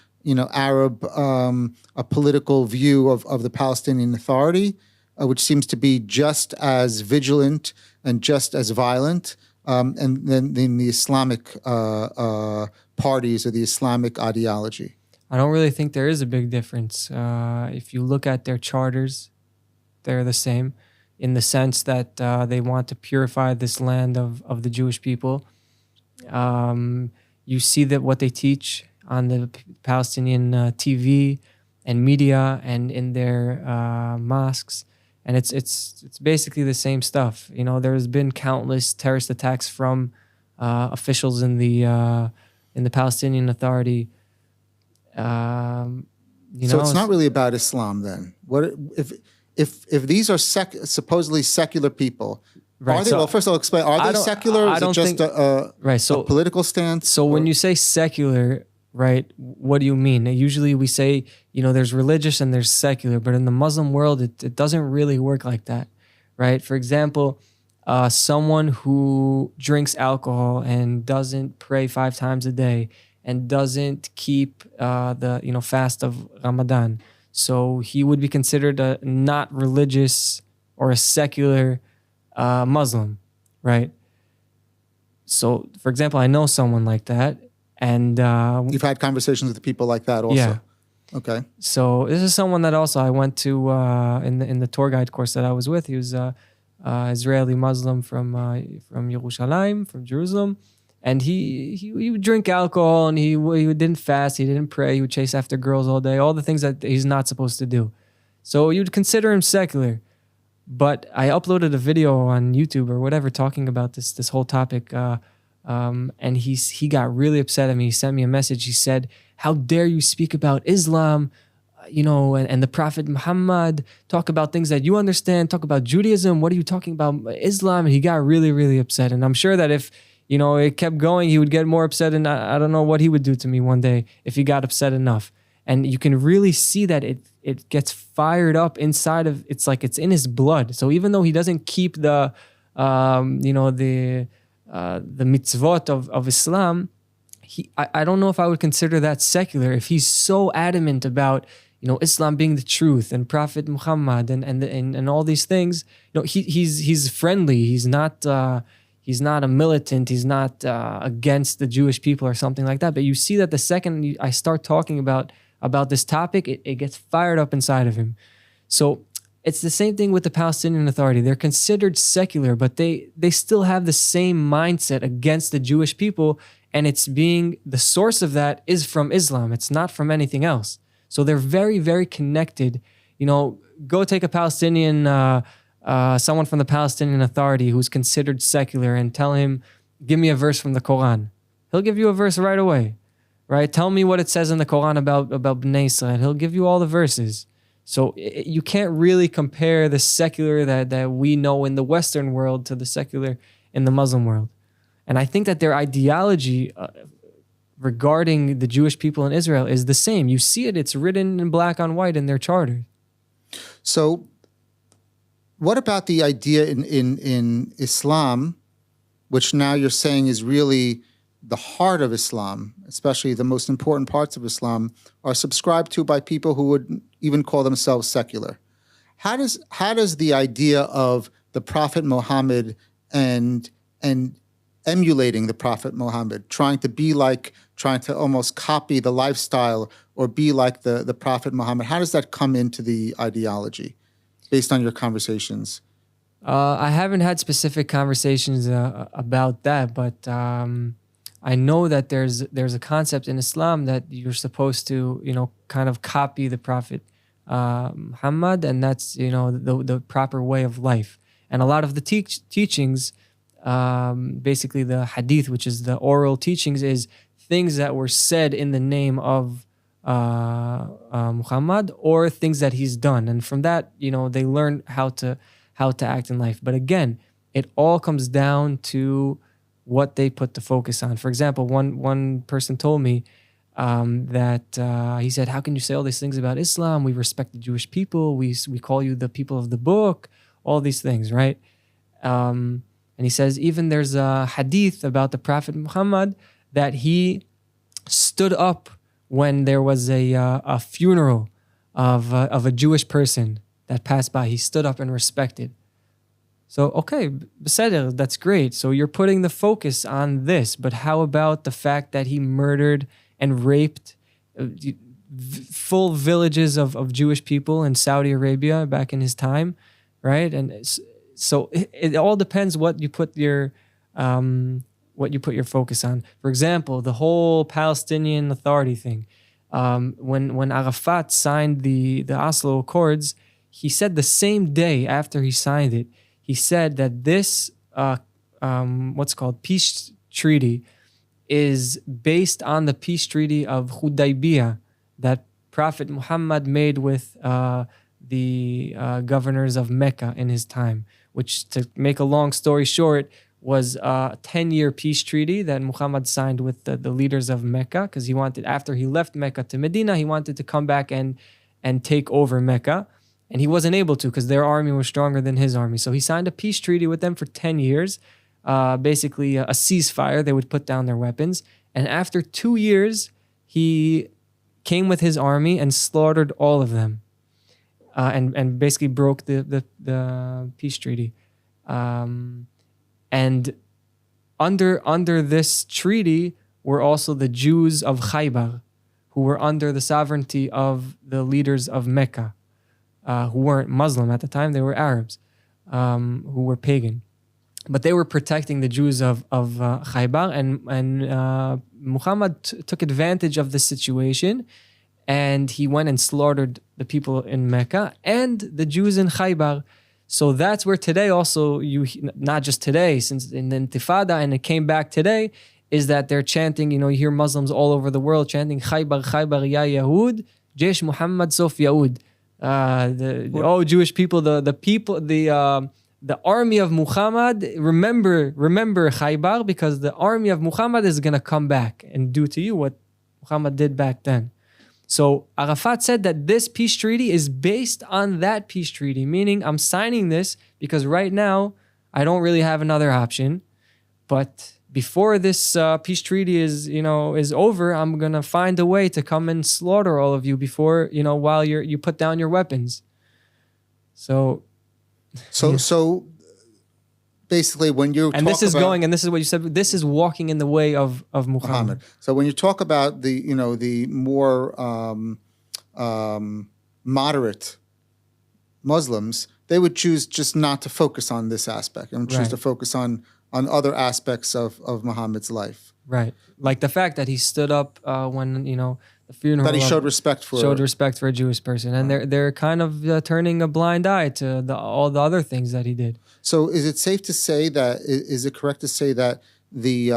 Arab a political view of the Palestinian Authority, which seems to be just as vigilant and just as violent, and then the Islamic parties or the Islamic ideology? I don't really think there is a big difference. If you look at their charters, they're the same in the sense that they want to purify this land of the Jewish people. You see that what they teach on the Palestinian TV and media and in their mosques, and it's basically the same stuff. You know, there's been countless terrorist attacks from officials in the Palestinian Authority. So it's not really about Islam then. What if these are supposedly secular people? Right. Are they? Well, first I'll explain. Are they secular? Or is it just a political stance? So when you say secular, right, what do you mean? Usually we say, there's religious and there's secular, but in the Muslim world, it doesn't really work like that, right? For example, someone who drinks alcohol and doesn't pray 5 times a day and doesn't keep the fast of Ramadan, so he would be considered a not religious or a secular Muslim, right? So, for example, I know someone like that, and you've had conversations with people like that also. Yeah. Okay. So this is someone that also I went to in the tour guide course that I was with. He was Israeli Muslim from Yerushalayim, from Jerusalem, and he would drink alcohol and he didn't fast, he didn't pray, he would chase after girls all day, all the things that he's not supposed to do. So you'd consider him secular. But I uploaded a video on YouTube or whatever talking about this whole topic, and he got really upset at me. He sent me a message. He said, "How dare you speak about Islam, and the Prophet Muhammad? Talk about things that you understand. Talk about Judaism. What are you talking about Islam?" And he got really, really upset. And I'm sure that if it kept going, he would get more upset. And I don't know what he would do to me one day if he got upset enough. And you can really see that it gets fired up inside of, it's like it's in his blood. So even though he doesn't keep the mitzvot of Islam, I don't know if I would consider that secular. If he's so adamant about Islam being the truth and Prophet Muhammad and all these things, he's friendly. He's not a militant. He's not against the Jewish people or something like that. But you see that the second I start talking about this topic, it gets fired up inside of him. So it's the same thing with the Palestinian Authority. They're considered secular, but they still have the same mindset against the Jewish people, and the source of that is from Islam. It's not from anything else. So they're very, very connected. Go take a Palestinian, someone from the Palestinian Authority who's considered secular and tell him, give me a verse from the Quran. He'll give you a verse right away. Right? Tell me what it says in the Quran about Bnei Israel. He'll give you all the verses. So you can't really compare the secular that we know in the Western world to the secular in the Muslim world. And I think that their ideology regarding the Jewish people in Israel is the same. You see it. It's written in black on white in their charter. So what about the idea in Islam, which now you're saying is really the heart of Islam, especially the most important parts of Islam, are subscribed to by people who would even call themselves secular? How does the idea of the Prophet Muhammad and emulating the Prophet Muhammad, trying to almost copy the lifestyle or be like the Prophet Muhammad, how does that come into the ideology based on your conversations? I haven't had specific conversations about that, but I know that there's a concept in Islam that you're supposed to, kind of copy the Prophet Muhammad, and that's, the proper way of life. And a lot of the teachings, basically the hadith, which is the oral teachings, is things that were said in the name of Muhammad or things that he's done. And from that, they learn how to act in life. But again, it all comes down to what they put the focus on. For example, one person told me that he said, "How can you say all these things about Islam? We respect the Jewish people. We call you the people of the book. All these things, right?" And he says even there's a hadith about the Prophet Muhammad that he stood up when there was a funeral of a Jewish person that passed by. He stood up and respected. So, okay, beseder, that's great. So you're putting the focus on this, but how about the fact that he murdered and raped full villages of Jewish people in Saudi Arabia back in his time, right? And so it all depends what you put your focus on. For example, the whole Palestinian Authority thing. When Arafat signed the Oslo Accords, he said the same day after he signed it, he said that this peace treaty is based on the peace treaty of Hudaybiyah that Prophet Muhammad made with the governors of Mecca in his time, which, to make a long story short, was a 10-year peace treaty that Muhammad signed with the leaders of Mecca, because he wanted, after he left Mecca to Medina, he wanted to come back and take over Mecca. And he wasn't able to because their army was stronger than his army. So he signed a peace treaty with them for 10 years, basically a ceasefire. They would put down their weapons. And after 2 years, he came with his army and slaughtered all of them, and basically broke the peace treaty. And under this treaty were also the Jews of Khaybar, who were under the sovereignty of the leaders of Mecca, who weren't Muslim at the time. They were Arabs, who were pagan. But they were protecting the Jews of Khaybar, and Muhammad took advantage of the situation, and he went and slaughtered the people in Mecca and the Jews in Khaybar. So that's where today also, not just today, since in the Intifada, and it came back today, is that they're chanting, you hear Muslims all over the world chanting, Khaybar, Khaybar, ya Yahud, Jaish Muhammad Sof Yaud. Jewish people, the army of Muhammad, remember Khaybar, because the army of Muhammad is going to come back and do to you what Muhammad did back then. So Arafat said that this peace treaty is based on that peace treaty, meaning I'm signing this because right now I don't really have another option. But before this peace treaty is over, I'm going to find a way to come and slaughter all of you before, while you put down your weapons. So basically, when you and this is what you said. This is walking in the way of Muhammad. So when you talk about the more moderate Muslims, they would choose just not to focus on this aspect and choose to focus on other aspects of Muhammad's life. Right, like the fact that he stood up when the funeral. That he showed respect for a Jewish person, and they're kind of turning a blind eye to all the other things that he did. So is it safe to say that, is it correct to say that the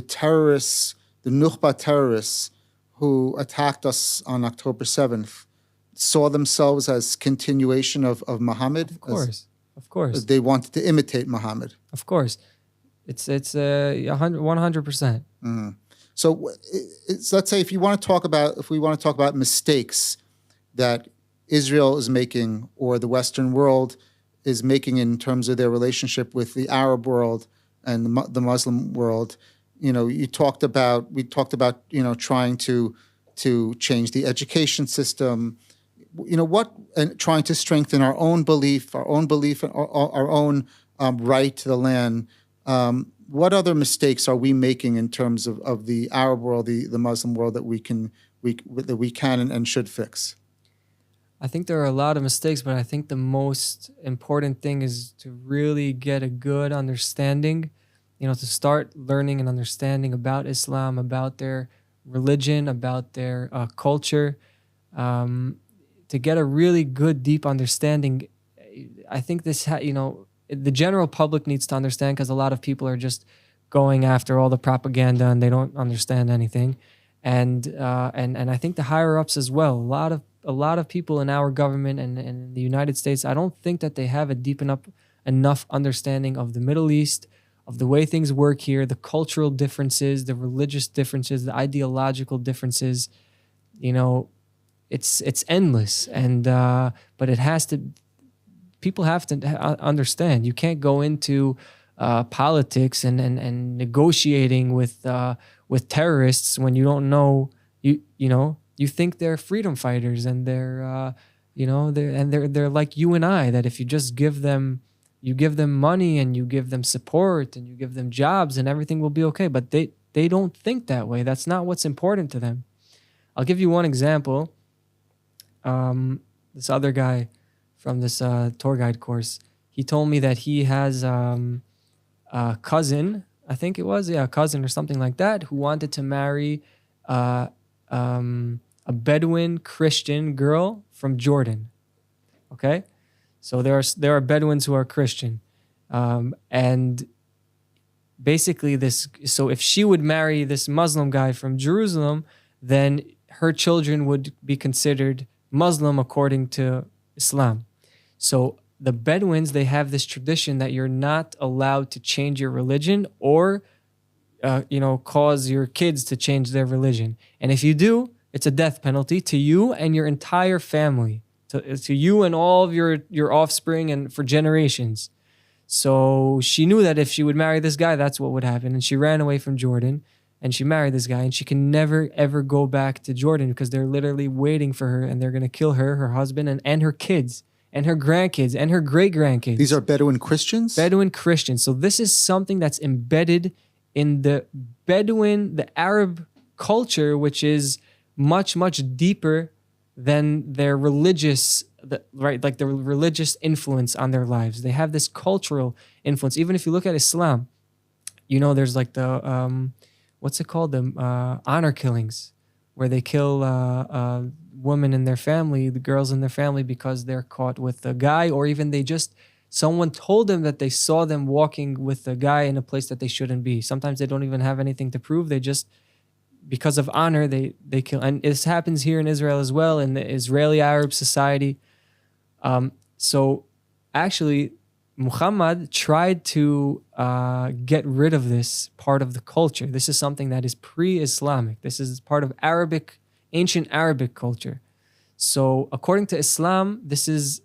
terrorists, the Nukhba terrorists who attacked us on October 7th, saw themselves as continuation of Muhammad? Of course. They wanted to imitate Muhammad. Of course. It's 100%. Mm-hmm. So let's say if we want to talk about mistakes that Israel is making or the Western world is making in terms of their relationship with the Arab world and the Muslim world, we talked about trying to change the education system, and trying to strengthen our own belief, our own right to the land. What other mistakes are we making in terms of the Arab world, the Muslim world that we can and should fix? I think there are a lot of mistakes, but I think the most important thing is to really get a good understanding, to start learning and understanding about Islam, about their religion, about their culture, to get a really good, deep understanding. I think this, the general public needs to understand, because a lot of people are just going after all the propaganda and they don't understand anything. And I think the higher ups as well, a lot of people in our government and in the United States, I don't think that they have a deep enough understanding of the Middle East, of the way things work here, the cultural differences, the religious differences, the ideological differences. It's endless, and but it has to. People have to understand. You can't go into politics and negotiating with terrorists when you don't know. You think they're freedom fighters, and they're like you and I, that if you just give them you give them money and you give them support and you give them jobs and everything will be okay. But they don't think that way. That's not what's important to them. I'll give you one example. This other guy from this tour guide course, he told me that he has a cousin, I think it was, a cousin or something like that, who wanted to marry a Bedouin Christian girl from Jordan. Okay? So there are Bedouins who are Christian. And basically so if she would marry this Muslim guy from Jerusalem, then her children would be considered Muslim according to Islam. So the Bedouins, they have this tradition that you're not allowed to change your religion or, cause your kids to change their religion. And if you do, it's a death penalty to you and your entire family, to you and all of your offspring and for generations. So she knew that if she would marry this guy, that's what would happen. And she ran away from Jordan and she married this guy, and she can never, ever go back to Jordan because they're literally waiting for her and they're going to kill her, her husband, and her kids and her grandkids and her great-grandkids. These are Bedouin Christians? Bedouin Christians. So this is something that's embedded in the Bedouin, the Arab culture, which is much, much deeper than their religious, like the religious influence on their lives. They have this cultural influence. Even if you look at Islam, there's like the, what's it called? The honor killings, where they kill women in their family, the girls in their family, because they're caught with a guy, or even someone told them that they saw them walking with a guy in a place that they shouldn't be. Sometimes they don't even have anything to prove. They just, because of honor, they kill. And this happens here in Israel as well, in the Israeli Arab society. So actually, Muhammad tried to get rid of this part of the culture. This is something that is pre-Islamic. This is part of ancient Arabic culture. So according to Islam, this is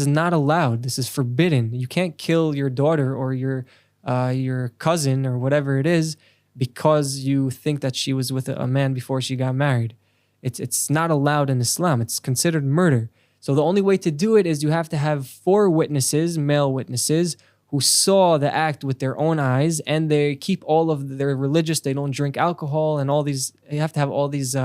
not allowed. This is forbidden. You can't kill your daughter or your cousin or whatever it is because you think that she was with a man before she got married. It's not allowed in Islam. It's considered murder. So the only way to do it is you have to have 4 witnesses, male witnesses, who saw the act with their own eyes, and they keep all of their religious, they don't drink alcohol and all these, you have to have all these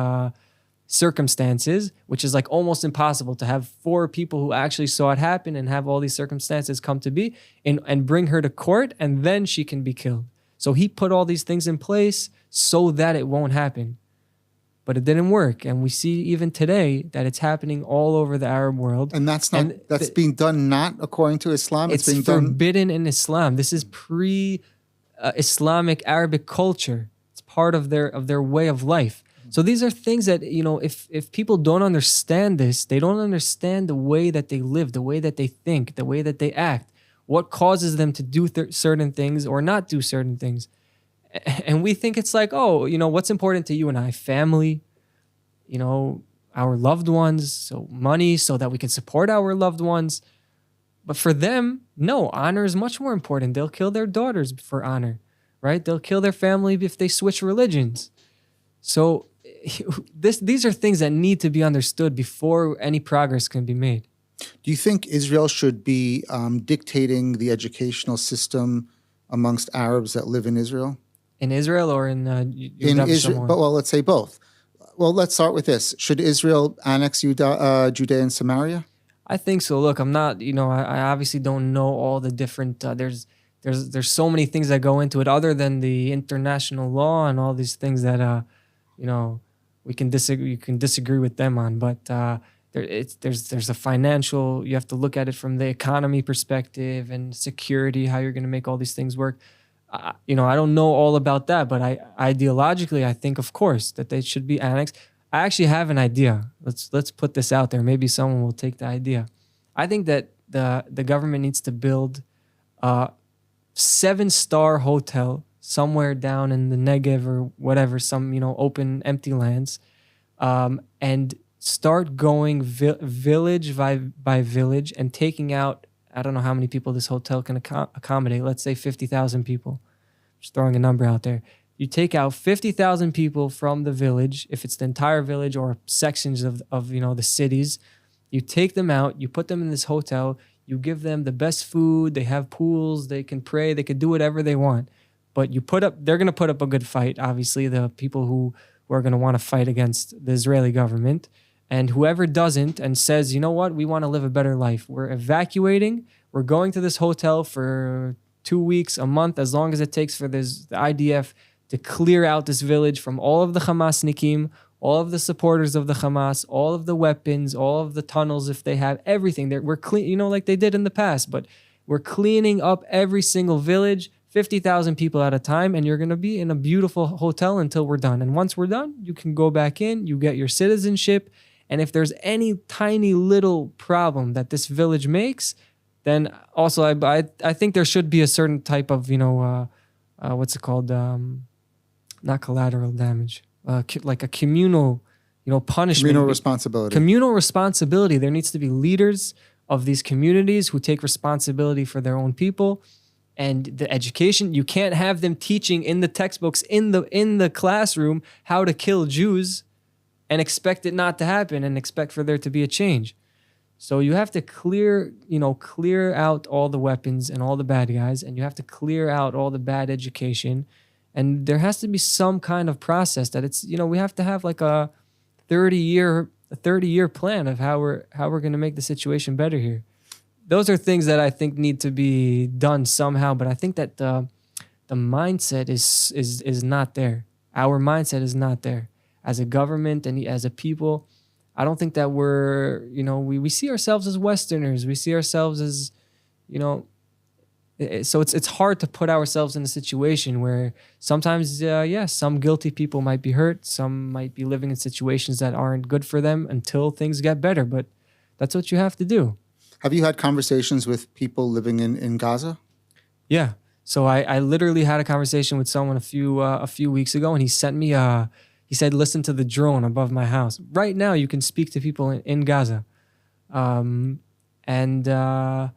circumstances, which is like almost impossible to have 4 people who actually saw it happen and have all these circumstances come to be and bring her to court, and then she can be killed. So he put all these things in place so that it won't happen. But it didn't work. And we see even today that it's happening all over the Arab world. And that's being done not according to Islam. It's being forbidden in Islam. This is pre-Islamic Arabic culture. It's part of their way of life. So these are things that, if people don't understand this, they don't understand the way that they live, the way that they think, the way that they act, what causes them to do certain things or not do certain things. And we think it's like, what's important to you and I? Family, our loved ones, so money so that we can support our loved ones. But for them, no, honor is much more important. They'll kill their daughters for honor, right? They'll kill their family if they switch religions. So these are things that need to be understood before any progress can be made. Do you think Israel should be dictating the educational system amongst Arabs that live in Israel? In Israel or in Israel? Well, let's say both. Well, let's start with this. Should Israel annex Judea and Samaria? I think so. Look, I'm not, I obviously don't know all the different, there's so many things that go into it other than the international law and all these things that, you can disagree with them on. But there's a financial, you have to look at it from the economy perspective and security, how you're going to make all these things work. I don't know all about that, but ideologically, I think, of course, that they should be annexed. I actually have an idea. Let's put this out there. Maybe someone will take the idea. I think that the government needs to build a 7-star hotel somewhere down in the Negev or whatever, some open empty lands, and start going village by village and taking out. I don't know how many people this hotel can accommodate. Let's say 50,000 people. Just throwing a number out there. You take out 50,000 people from the village, if it's the entire village or sections of the cities. You take them out, you put them in this hotel, You give them the best food. They have pools. They can pray. They can do whatever they want. But they're going to put up a good fight, obviously, the people who are going to want to fight against the Israeli government. And whoever doesn't and says, you know what, we want to live a better life. We're evacuating. We're going to this hotel for 2 weeks, a month, as long as it takes for the IDF to clear out this village from all of the Hamasnikim, all of the supporters of the Hamas, all of the weapons, all of the tunnels, if they have everything. We're clean, like they did in the past, but we're cleaning up every single village, 50,000 people at a time, and you're going to be in a beautiful hotel until we're done. And once we're done, you can go back in, you get your citizenship, and if there's any tiny little problem that this village makes, then also I think there should be a certain type of, what's it called? Not collateral damage, like a communal, punishment. Communal responsibility. Communal responsibility. There needs to be leaders of these communities who take responsibility for their own people. And the education, you can't have them teaching in the textbooks, in the classroom, how to kill Jews and expect it not to happen and expect for there to be a change. So you have to clear out all the weapons and all the bad guys, and you have to clear out all the bad education. And there has to be some kind of process that it's, we have to have like a 30-year plan of how we're going to make the situation better here. Those are things that I think need to be done somehow, but I think that the mindset is not there. Our mindset is not there. As a government and as a people, I don't think that we're, we see ourselves as Westerners. We see ourselves as, so it's hard to put ourselves in a situation where sometimes, some guilty people might be hurt. Some might be living in situations that aren't good for them until things get better, but that's what you have to do. Have you had conversations with people living in Gaza? Yeah. So I literally had a conversation with someone a few weeks ago, and he sent me he said, listen to the drone above my house. Right now, you can speak to people in Gaza. And a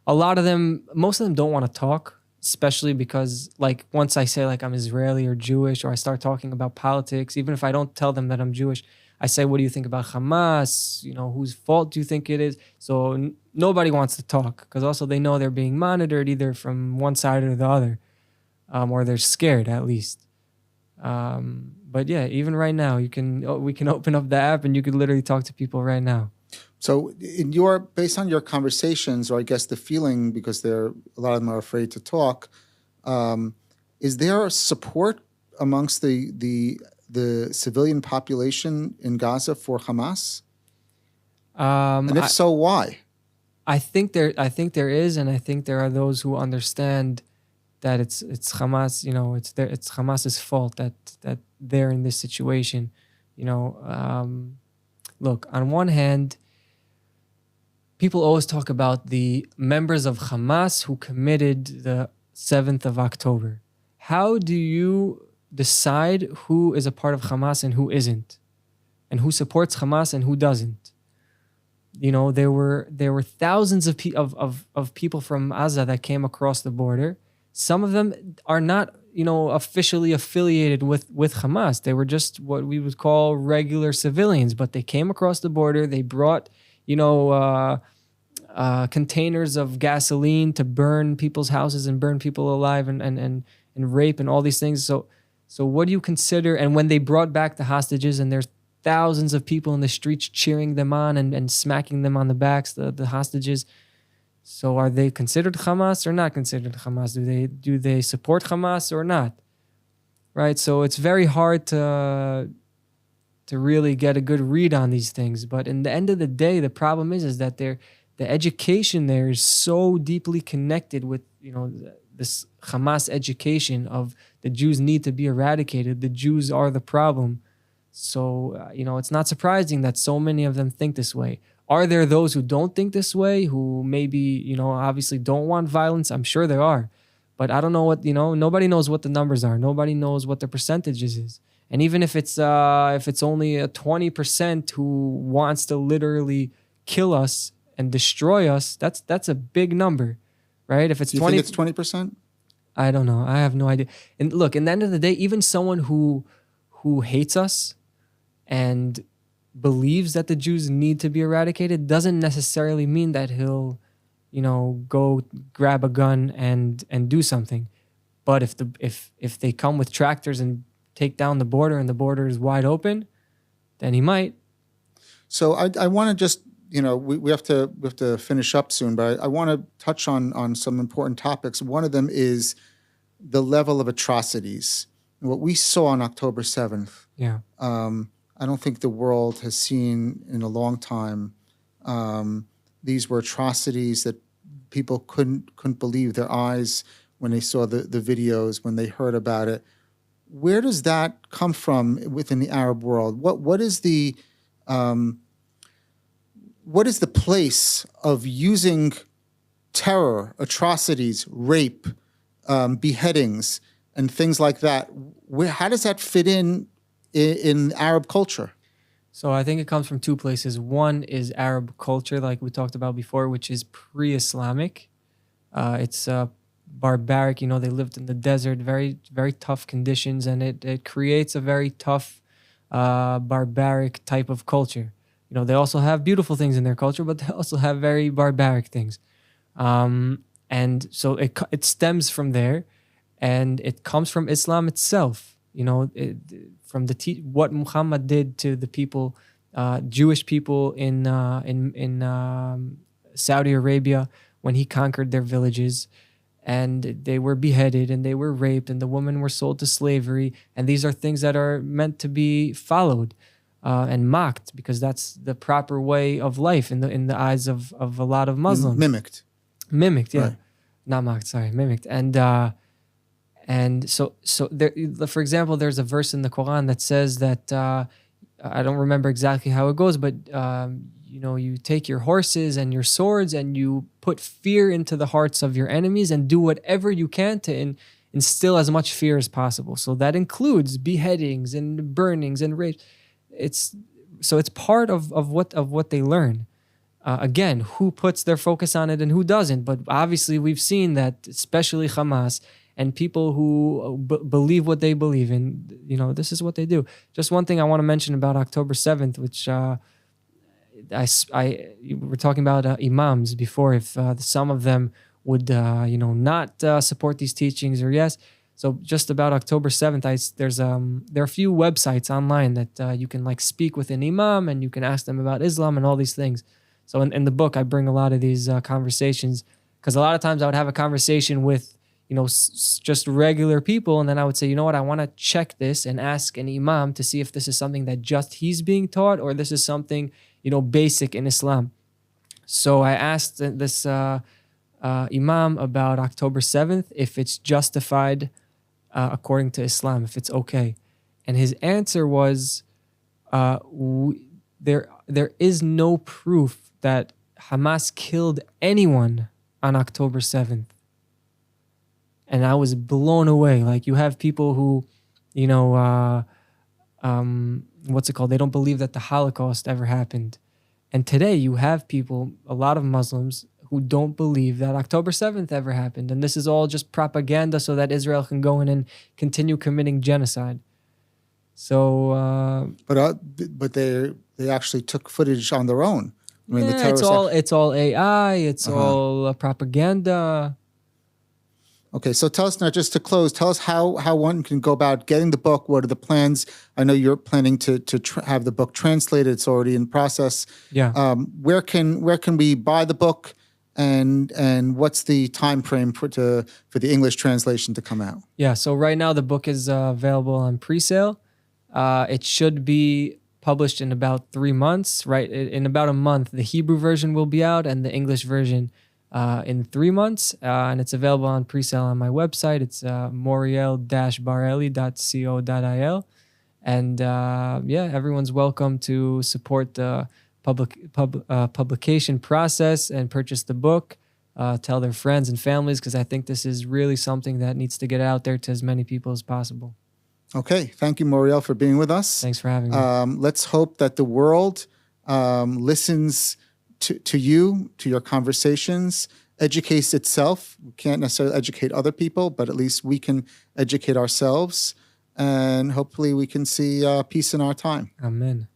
lot of them, most of them don't want to talk, especially because like once I say like I'm Israeli or Jewish, or I start talking about politics, even if I don't tell them that I'm Jewish, I say, what do you think about Hamas? Whose fault do you think it is? So nobody wants to talk because also they know they're being monitored either from one side or the other, or they're scared at least. But yeah, even right now, we can open up the app and you could literally talk to people right now. So based on your conversations, or I guess the feeling, because a lot of them are afraid to talk, is there support amongst the civilian population in Gaza for Hamas? And if so, why? I think there is, and I think there are those who understand that it's Hamas, it's Hamas's fault that they're in this situation. Look, on one hand, people always talk about the members of Hamas who committed the 7th of October. How do you decide who is a part of Hamas and who isn't? And who supports Hamas and who doesn't? There were thousands of people from Gaza that came across the border. Some of them are not, officially affiliated with Hamas. They were just what we would call regular civilians, but they came across the border. They brought, containers of gasoline to burn people's houses and burn people alive and rape and all these things. So what do you consider? And when they brought back the hostages, and there's thousands of people in the streets cheering them on and smacking them on the backs, the hostages. So are they considered Hamas or not considered Hamas? Do they support Hamas or not? Right? So it's very hard to really get a good read on these things. But in the end of the day, the problem is that the education there is so deeply connected with, this Hamas education of the Jews need to be eradicated. The Jews are the problem. So, it's not surprising that so many of them think this way. Are there those who don't think this way, who maybe, obviously don't want violence? I'm sure there are. But I don't know what, nobody knows what the numbers are. Nobody knows what the percentages is. And even if it's only a 20% who wants to literally kill us and destroy us, that's a big number, right? If it's you 20, think it's 20%? I don't know. I have no idea. And look, in the end of the day, even someone who hates us and believes that the Jews need to be eradicated doesn't necessarily mean that he'll, go grab a gun and do something. But if they come with tractors and take down the border and the border is wide open, then he might. So I want to just, we have to finish up soon, but I want to touch on some important topics. One of them is the level of atrocities. What we saw on October 7th. Yeah. I don't think the world has seen in a long time. These were atrocities that people couldn't believe their eyes when they saw the videos, when they heard about it. Where does that come from within the Arab world? What is the place of using terror, atrocities, rape, beheadings, and things like that? How does that fit in Arab culture? So I think it comes from two places. One is Arab culture, like we talked about before, which is pre-Islamic. It's barbaric. They lived in the desert, very, very tough conditions, and it creates a very tough, barbaric type of culture. They also have beautiful things in their culture, but they also have very barbaric things. And so it stems from there, and it comes from Islam itself. From what Muhammad did to the people, Jewish people in Saudi Arabia when he conquered their villages, and they were beheaded and they were raped and the women were sold to slavery. And these are things that are meant to be followed and mocked, because that's the proper way of life in the eyes of a lot of Muslims. Mimicked, yeah, right. Not mocked. Sorry, mimicked. And so there, for example, there's a verse in the Quran that says that, I don't remember exactly how it goes, but you take your horses and your swords and you put fear into the hearts of your enemies and do whatever you can to instill as much fear as possible. So that includes beheadings and burnings and rapes. It's part of what they learn. Again, who puts their focus on it and who doesn't? But obviously, we've seen that, especially Hamas and people who believe what they believe in, this is what they do. Just one thing I want to mention about October 7th, which we were talking about imams before, if some of them would, not support these teachings or yes. So just about October 7th, there are a few websites online that you can speak with an imam and you can ask them about Islam and all these things. So in the book, I bring a lot of these conversations, because a lot of times I would have a conversation with, just regular people. And then I would say, I want to check this and ask an imam to see if this is something that just he's being taught or this is something, basic in Islam. So I asked this imam about October 7th, if it's justified according to Islam, if it's okay. And his answer was, there is no proof that Hamas killed anyone on October 7th. And I was blown away. You have people who, what's it called? They don't believe that the Holocaust ever happened. And today you have people, a lot of Muslims, who don't believe that October 7th ever happened. And this is all just propaganda so that Israel can go in and continue committing genocide. So, but they actually took footage on their own. I mean, it's all AI. It's all propaganda. Okay, so tell us now, just to close, tell us how one can go about getting the book. What are the plans? I know you're planning to have the book translated. It's already in process. Yeah. Where can we buy the book, and what's the time frame for the English translation to come out? Yeah. So right now the book is available on pre-sale. It should be published in about 3 months. Right, in about a month, the Hebrew version will be out, and the English version in 3 months, and it's available on pre-sale on my website. It's moriel-bareli.co.il, and everyone's welcome to support the publication process and purchase the book. Tell their friends and families, because I think this is really something that needs to get out there to as many people as possible. Okay, thank you, Moriel, for being with us. Thanks for having me. Let's hope that the world listens to you, to your conversations, educates itself. We can't necessarily educate other people, but at least we can educate ourselves, and hopefully we can see peace in our time. Amen.